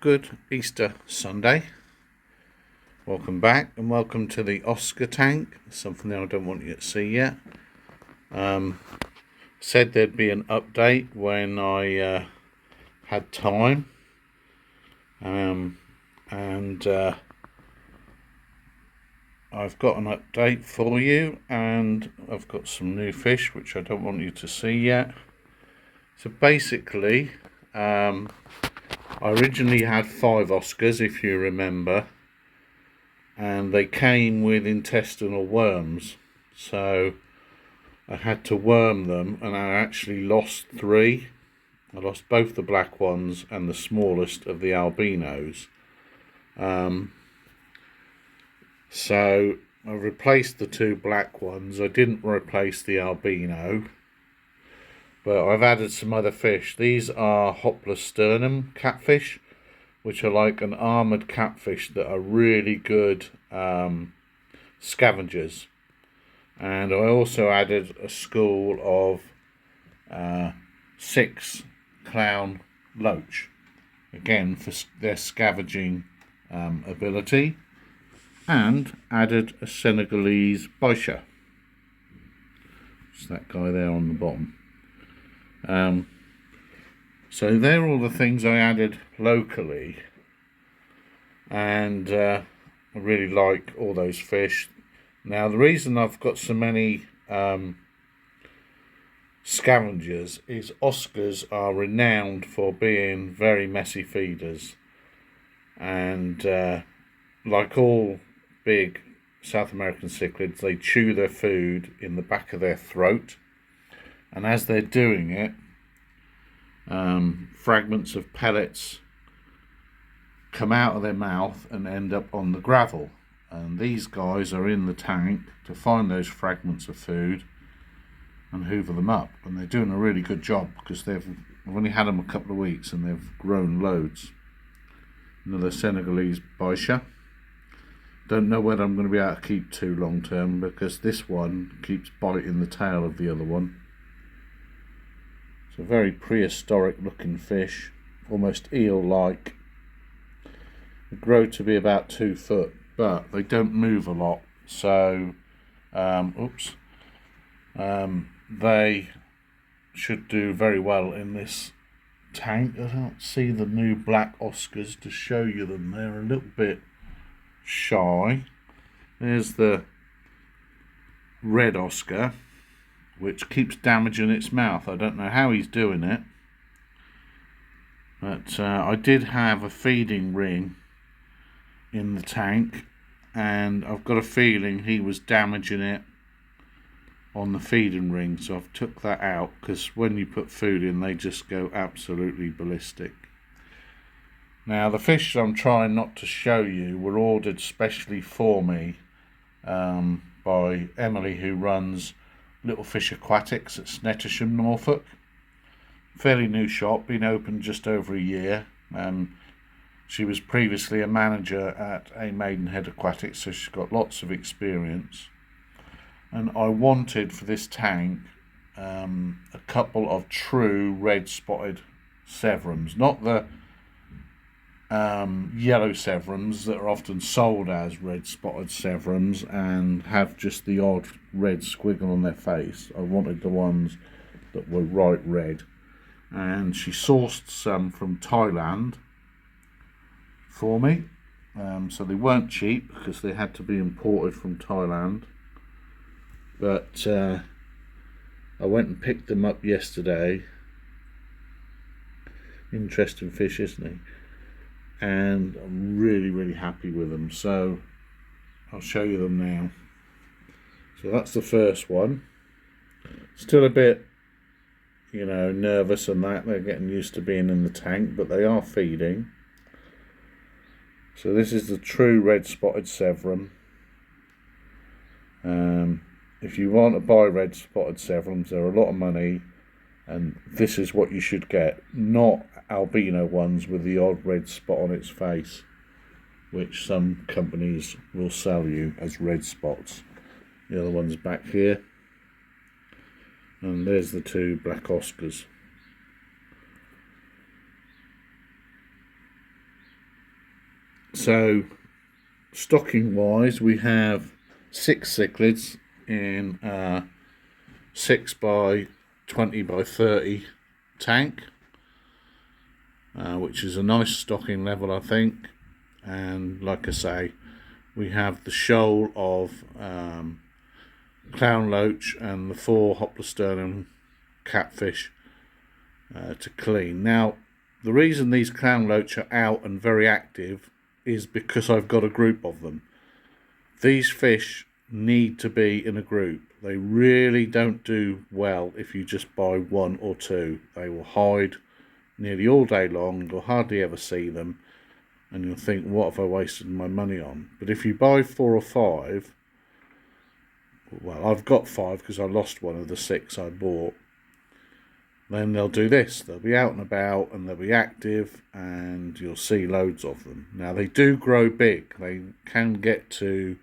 good Easter Sunday. Welcome back and welcome to the Oscar tank. Something that I don't want you to see yet. Said there'd be an update when I had time. I've got an update for you, and I've got some new fish which I don't want you to see yet. So basically, I originally had 5 Oscars, if you remember, and they came with intestinal worms, so I had to worm them, and I actually lost 3. I lost both the black ones and the smallest of the albinos. So I replaced the 2 black ones. I didn't replace the albino, but I've added some other fish. These are Hoplosternum catfish, which are like an armoured catfish that are really good scavengers. And I also added a school of 6 clown loach, again for their scavenging ability, and added a Senegalese bicher. It's that guy there on the bottom. So they're all the things I added locally, and I really like all those fish. Now the reason I've got so many scavengers is Oscars are renowned for being very messy feeders, and like all big South American cichlids, they chew their food in the back of their throat, and as they're doing it, fragments of pellets come out of their mouth and end up on the gravel, and these guys are in the tank to find those fragments of food and hoover them up, and they're doing a really good job because I've only had them a couple of weeks and they've grown loads. Another Senegalese bicher. Don't know whether I'm going to be able to keep 2 long term, because this one keeps biting the tail of the other one. It's a very prehistoric looking fish, almost eel-like. They grow to be about 2 foot, but they don't move a lot, so they should do very well in this tank. I don't see the new black Oscars to show you them. They're a little bit shy. There's the red Oscar, which keeps damaging its mouth. I don't know how he's doing it, but I did have a feeding ring in the tank, and I've got a feeling he was damaging it on the feeding ring, so I've took that out, because when you put food in, they just go absolutely ballistic. Now the fish I'm trying not to show you were ordered specially for me by Emily, who runs Little Fish Aquatics at Snettisham, Norfolk. Fairly new shop, been open just over a year. She was previously a manager at a Maidenhead Aquatics, so she's got lots of experience. And I wanted for this tank a couple of true red spotted severums, not the yellow severums that are often sold as red spotted severums and have just the odd red squiggle on their face. I wanted the ones that were right red, and she sourced some from Thailand for me, so they weren't cheap because they had to be imported from Thailand, but I went and picked them up yesterday. Interesting fish, isn't he? And I'm really happy with them, so I'll show you them now. So that's the first one. Still a bit, nervous and that. They're getting used to being in the tank, but they are feeding. So this is the true red spotted severum. If you want to buy red spotted severums, they're a lot of money, and this is what you should get, not albino ones with the odd red spot on its face, which some companies will sell you as red spots. The other one's back here, and there's the 2 black Oscars. So stocking wise, we have 6 cichlids in 6 by 20 by 30 tank, which is a nice stocking level, I think. And like I say, we have the shoal of clown loach and the 4 Hoplosternum catfish to clean. Now, the reason these clown loach are out and very active is because I've got a group of them. These fish need to be in a group. They really don't do well if you just buy 1 or 2. They will hide nearly all day long. You'll hardly ever see them, and you'll think, what have I wasted my money on? But if you buy 4 or 5, well, I've got 5 because I lost one of the 6 I bought, then they'll do this. They'll be out and about and they'll be active, and you'll see loads of them. Now, they do grow big. They can get to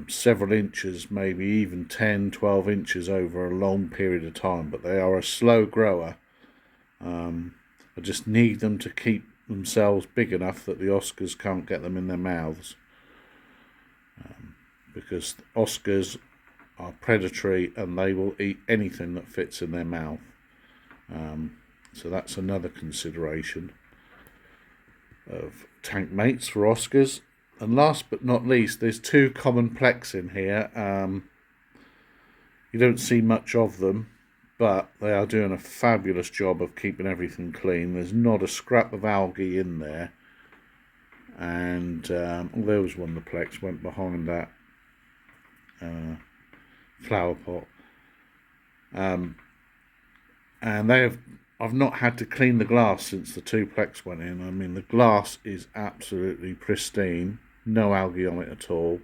several inches, maybe even 10, 12 inches over a long period of time, but they are a slow grower. I just need them to keep themselves big enough that the Oscars can't get them in their mouths, because Oscars are predatory and they will eat anything that fits in their mouth. So that's another consideration of tank mates for Oscars. And last but not least, there's 2 common plex in here. You don't see much of them, but they are doing a fabulous job of keeping everything clean. There's not a scrap of algae in there. And there was one, the plex went behind that flower pot. And I've not had to clean the glass since the 2 plex went in. I mean, the glass is absolutely pristine, no algae on it at all.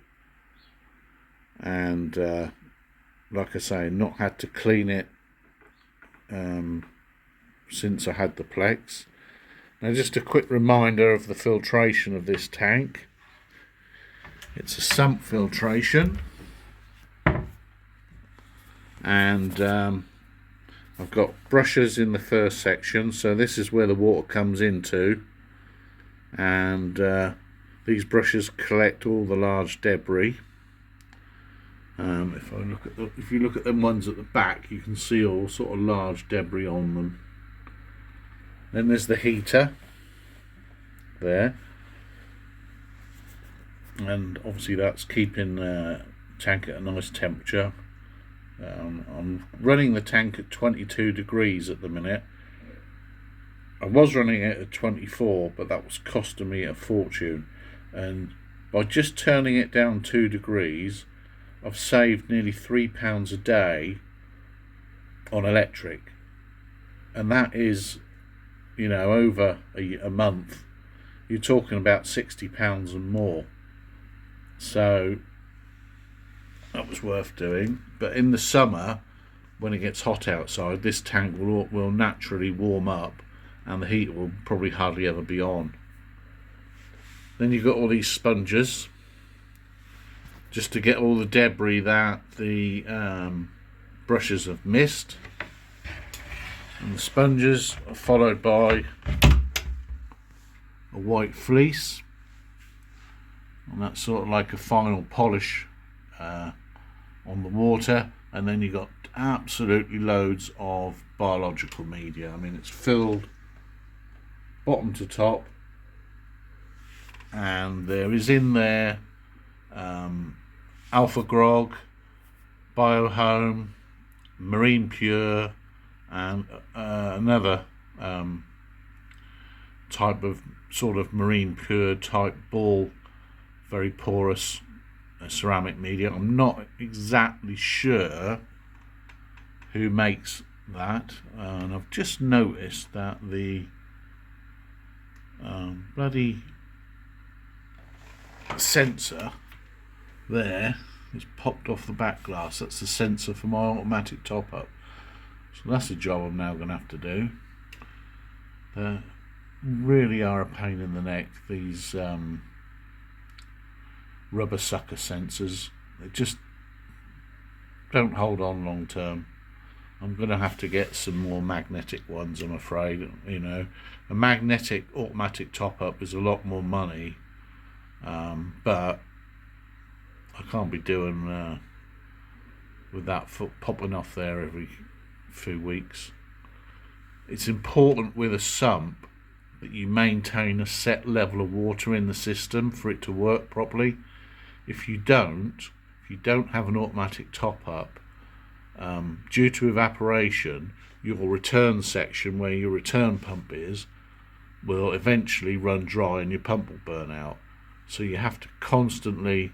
And like I say, not had to clean it since I had the plex. Now, just a quick reminder of the filtration of this tank. It's a Sump filtration, and I've got brushes in the first section, so this is where the water comes into, and these brushes collect all the large debris. If you look at them ones at the back, you can see all sort of large debris on them. Then there's the heater there, and obviously that's keeping the tank at a nice temperature. I'm running the tank at 22 degrees at the minute. I was running it at 24, but that was costing me a fortune, and by just turning it down 2 degrees, I've saved nearly £3 a day on electric, and that is, over a month, you're talking about £60 and more. So that was worth doing. But in the summer, when it gets hot outside, this tank will naturally warm up, and the heater will probably hardly ever be on. Then you've got all these sponges, just to get all the debris that the brushes have missed. And the sponges are followed by a white fleece, and that's sort of like a final polish on the water. And then you got absolutely loads of biological media. I mean, it's filled bottom to top, and there is in there Alpha Grog, Biohome, Marine Pure, and another type of sort of Marine Pure type ball, very porous ceramic media. I'm not exactly sure who makes that, and I've just noticed that the bloody sensor there is popped off the back glass. That's the sensor for my automatic top up, so that's a job I'm now going to have to do. They really are a pain in the neck, these rubber sucker sensors. They just don't hold on long term. I'm going to have to get some more magnetic ones, I'm afraid. You know, a magnetic automatic top-up is a lot more money, but I can't be doing with that foot popping off there every few weeks. It's important with a sump that you maintain a set level of water in the system for it to work properly. If you don't have an automatic top-up, due to evaporation, your return section where your return pump is will eventually run dry and your pump will burn out. So you have to constantly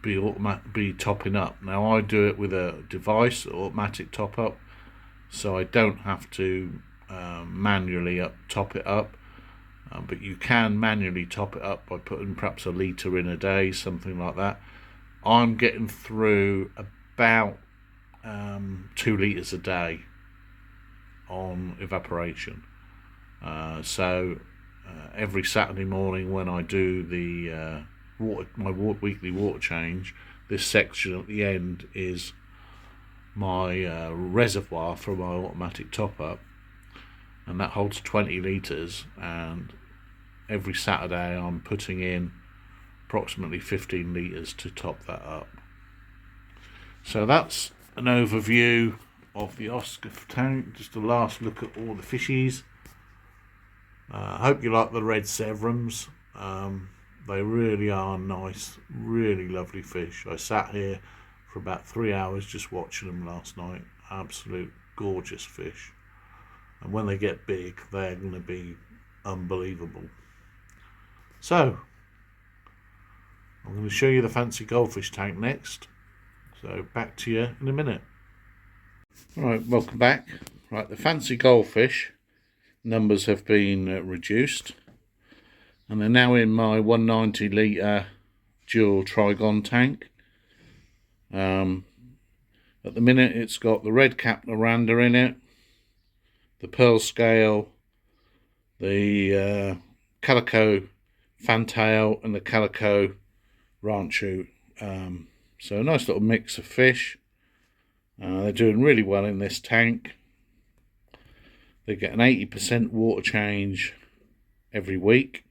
be topping up. Now I do it with a device, automatic top up, so I don't have to manually top it up. But you can manually top it up by putting perhaps a litre in a day, something like that. I'm getting through about 2 litres a day on evaporation. So every Saturday morning when I do the weekly water change, this section at the end is my reservoir for my automatic top up, and that holds 20 litres, and every Saturday I'm putting in approximately 15 litres to top that up. So that's an overview of the Oscar tank, just a last look at all the fishies. I hope you like the red severums. They really are nice, really lovely fish. I sat here for about 3 hours just watching them last night. Absolute gorgeous fish. And when they get big, they're going to be unbelievable. So, I'm going to show you the fancy goldfish tank next. So, back to you in a minute. Alright, welcome back. Right, the fancy goldfish numbers have been reduced, and they're now in my 190 litre dual trigon tank. At the minute it's got the red cap Noranda in it, the pearl scale, the calico fantail and the calico ranchu. So a nice little mix of fish. They're doing really well in this tank. They get an 80% water change every week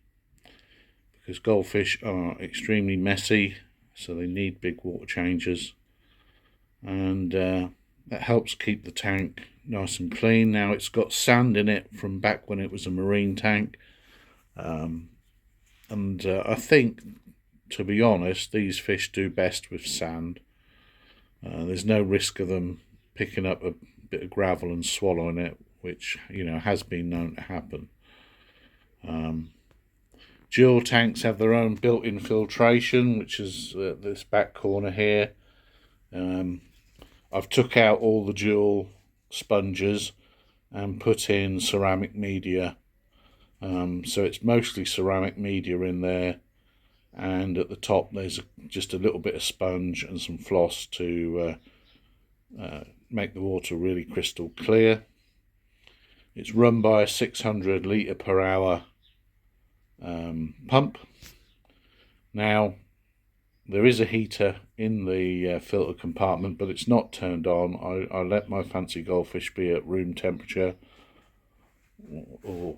because goldfish are extremely messy, so they need big water changes, and that helps keep the tank nice and clean. Now it's got sand in it from back when it was a marine tank, and I think, to be honest, these fish do best with sand. There's no risk of them picking up a bit of gravel and swallowing it, which, you know, has been known to happen. Dual tanks have their own built-in filtration, which is this back corner here. I've took out all the dual sponges and put in ceramic media. So it's mostly ceramic media in there, and at the top there's just a little bit of sponge and some floss to make the water really crystal clear. It's run by a 600 litre per hour pump. Now there is a heater in the filter compartment, but it's not turned on. I let my fancy goldfish be at room temperature or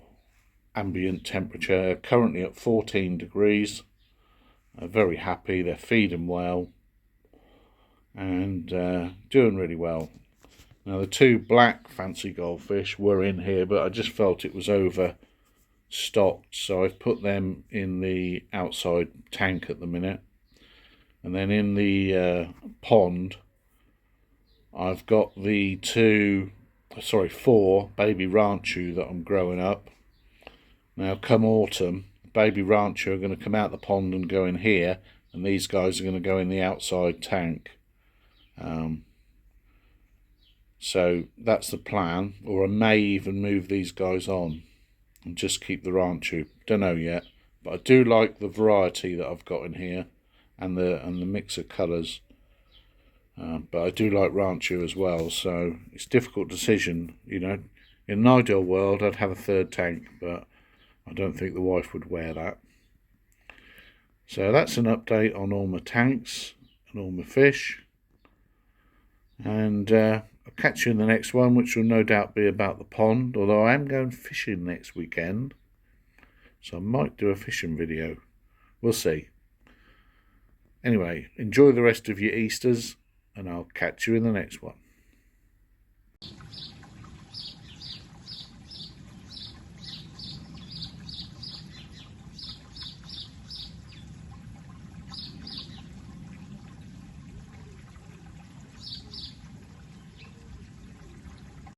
ambient temperature, currently at 14 degrees. Very happy, they're feeding well and doing really well. Now the two black fancy goldfish were in here, but I just felt it was overstocked, so I've put them in the outside tank at the minute. And then in the pond I've got the four baby ranchu that I'm growing up. Now come autumn, baby ranchu are going to come out the pond and go in here, and these guys are going to go in the outside tank. So that's the plan, or I may even move these guys on and just keep the ranchu. Don't know yet, but I do like the variety that I've got in here and the mix of colours. But I do like ranchu as well, so it's a difficult decision. You know, in an ideal world I'd have a third tank, but I don't think the wife would wear that. So that's an update on all my tanks and all my fish. And I'll catch you in the next one, which will no doubt be about the pond, although I am going fishing next weekend, so I might do a fishing video. We'll see. Anyway, enjoy the rest of your Easters, and I'll catch you in the next one.